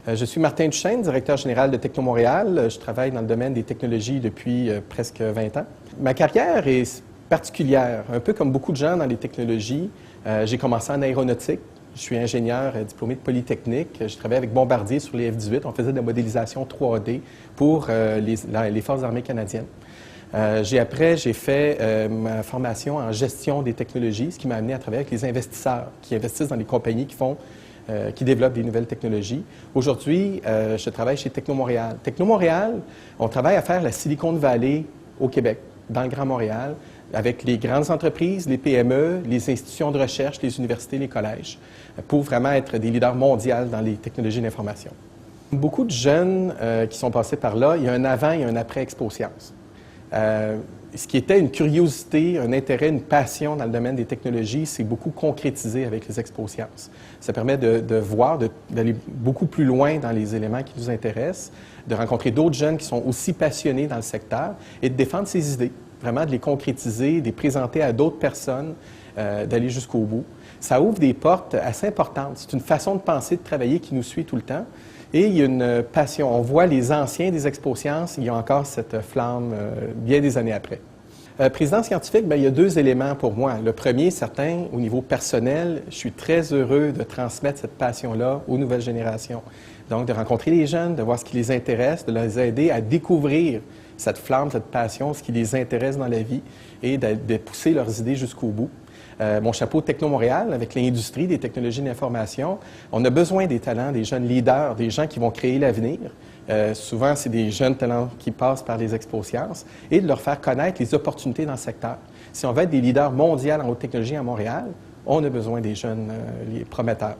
Je suis Martin Duchesne, directeur général de Techno Montréal. Je travaille dans le domaine des technologies depuis presque 20 ans. Ma carrière est particulière, un peu comme beaucoup de gens dans les technologies. J'ai commencé en aéronautique. Je suis ingénieur diplômé de Polytechnique. Je travaillais avec Bombardier sur les F-18. On faisait de la modélisation 3D pour les Forces armées canadiennes. Après, j'ai fait ma formation en gestion des technologies, ce qui m'a amené à travailler avec les investisseurs qui investissent dans les compagnies qui développent des nouvelles technologies. Aujourd'hui, je travaille chez Techno Montréal. Techno Montréal, on travaille à faire la Silicon Valley au Québec, dans le Grand Montréal, avec les grandes entreprises, les PME, les institutions de recherche, les universités, les collèges, pour vraiment être des leaders mondiaux dans les technologies d'information. Beaucoup de jeunes qui sont passés par là, il y a un avant et un après Expo Sciences. Ce qui était une curiosité, un intérêt, une passion dans le domaine des technologies, c'est beaucoup concrétisé avec les Expo Sciences. Ça permet de voir, d'aller beaucoup plus loin dans les éléments qui nous intéressent, de rencontrer d'autres jeunes qui sont aussi passionnés dans le secteur et de défendre ces idées, vraiment de les concrétiser, de les présenter à d'autres personnes, d'aller jusqu'au bout. Ça ouvre des portes assez importantes. C'est une façon de penser, de travailler qui nous suit tout le temps. Et il y a une passion. On voit les anciens des Expo Sciences, il y a encore cette flamme bien des années après. Président scientifique, bien, il y a deux éléments pour moi. Le premier, certain, au niveau personnel, je suis très heureux de transmettre cette passion-là aux nouvelles générations. Donc, de rencontrer les jeunes, de voir ce qui les intéresse, de les aider à découvrir cette flamme, cette passion, ce qui les intéresse dans la vie et de pousser leurs idées jusqu'au bout. Mon chapeau Techno Montréal, avec l'industrie des technologies d'information, on a besoin des talents, des jeunes leaders, des gens qui vont créer l'avenir. Souvent, c'est des jeunes talents qui passent par les Expo Sciences et de leur faire connaître les opportunités dans le secteur. Si on veut être des leaders mondiaux en haute technologie à Montréal, on a besoin des jeunes prometteurs.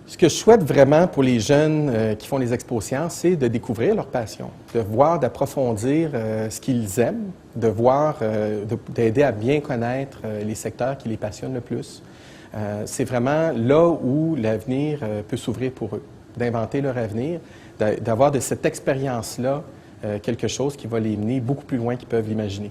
Ce que je souhaite vraiment pour les jeunes qui font les Expo Sciences, c'est de découvrir leur passion, de voir, d'approfondir ce qu'ils aiment, de voir, d'aider à bien connaître les secteurs qui les passionnent le plus. C'est vraiment là où l'avenir peut s'ouvrir pour eux, d'inventer leur avenir, d'avoir de cette expérience-là quelque chose qui va les mener beaucoup plus loin qu'ils peuvent l'imaginer.